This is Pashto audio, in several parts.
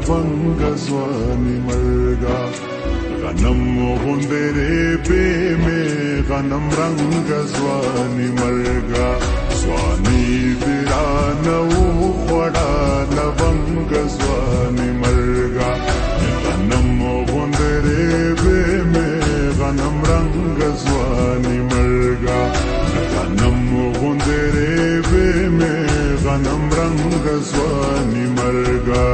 لونګ ځواني مرګا غنم غوندره به مې غنم رنگ ځواني مرګا ځواني درانه وړا لونګ ځواني مرګا غنم غوندره به مې غنم رنگ ځواني مرګا غنم غوندره به مې غنم رنگ ځواني مرګا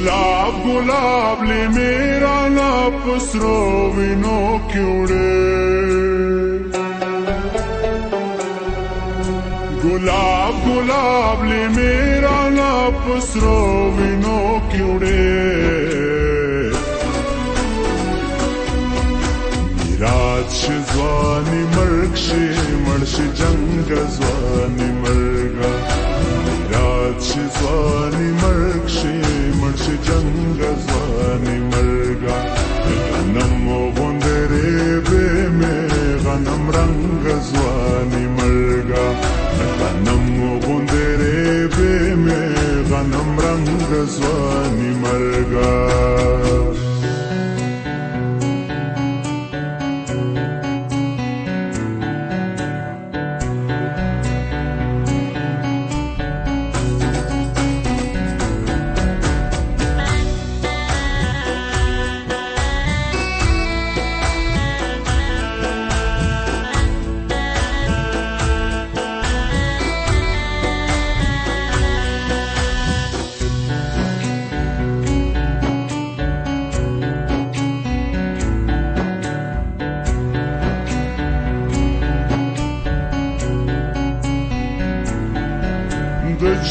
गुलाब गुलाब ले मेरा ना पसरो विनो क्योड़े गुलाब गुलाब ले मेरा ना पसरो विनो क्योड़े मिराज शिजवानी मर्श जंग जवानी मरगा मिराज शिजवानी मर्श जंग ځواني مرګا غنم غوندره به مې غنم رنگ ځواني مرګا غنم غوندره به مې غنم رنگ ځواني مرګا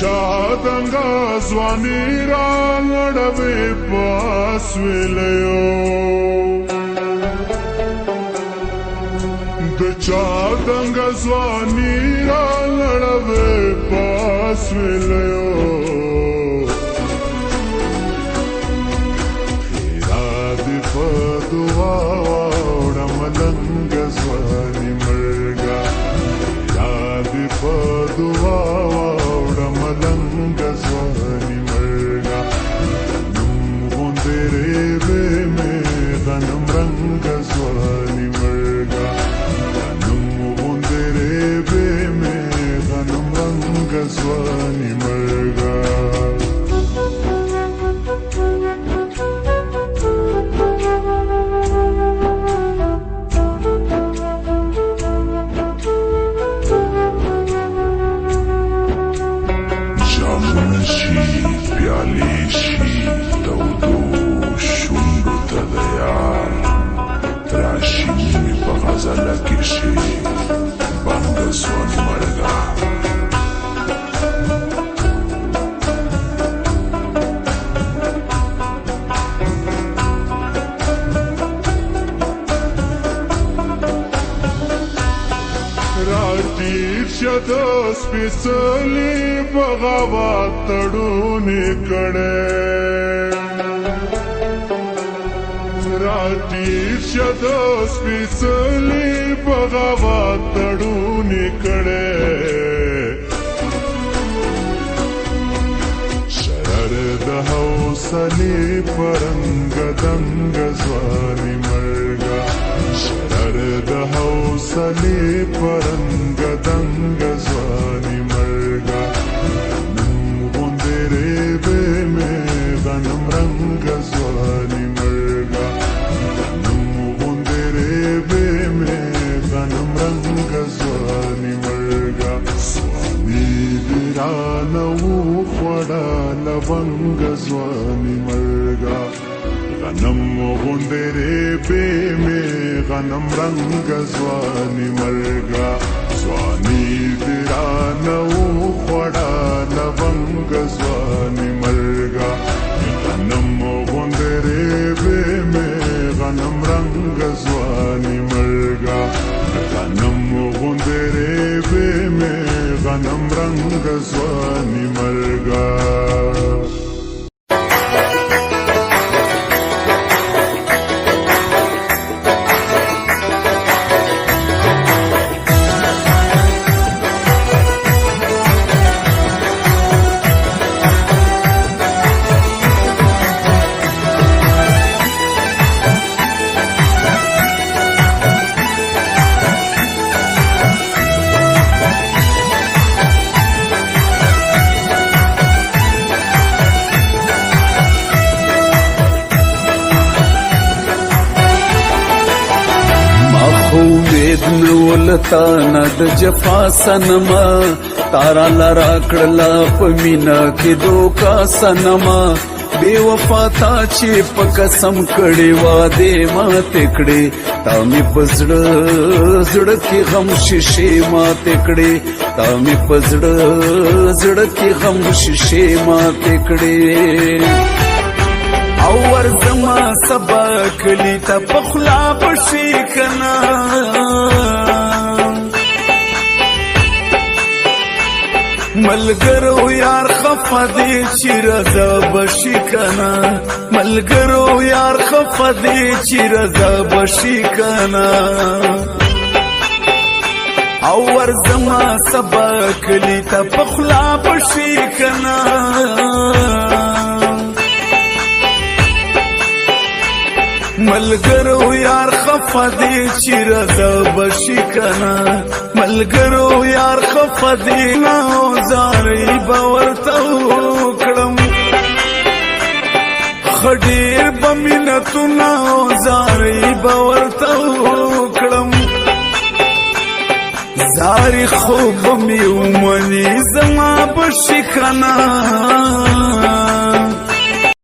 चादंगा ځواني را لړوي پاس ویلو د चादंगा ځواني را لړوي پاس ویلو خیرات په دعا وړم لنګ ځواني مرګا خیرات په دعا ملنګ ځواني مرګا غنم غوندره به مې غنم رنگ ځواني مرګا غنم غوندره به مې غنم رنگ ځواني مرګا شد سپیڅلی بغاوت تړونې کړې راټیټ شد سپیڅلی بغاوت تړونې کړې شرر د حوصلې پرنګ دنګ ځواني مرګا شرر د حوصلې پرنګ دنګ ځواني مرګا غنم غوندره به مې غنم رنگ ځواني مرګا غنم غوندره به مې غنم رنگ ځواني مرګا ځواني درانه وړه لونګ ځواني مرګا غنم غندرې بې مې غنم رنګ ځواني مرګه ځواني دې رانه وخوړه لونګ ځواني مرګه غنم غندرې بې مې غنم رنګ ځواني مرګه غنم غندرې بې مې غنم رنګ ځواني مرګه ولتانا د جفا سنما تارا لرا کړلا په مینا کې دوکا سنما بے وفا تا چې په قسم کړي واده ماته کړي تا می پزړه زړه کې غم شیشه ماته کړي تا می پزړه زړه کې غم شیشه ماته کړي او ورزما سبق لیتا پخلا پشی کنا ملګرو یار خفا دی چې رضا بشي کنا ملګرو یار خفا دی چې رضا بشي کنا او ورزما سبق لیتا پخلا پشی کنا ملګرو یار خفا دی چې رضا بشي کنا ملګرو یار خفا دی نو زارې باورته وکړم خډیر بمینتونه زارې باورته وکړم زارې خوب مې ومني زما بشي کنا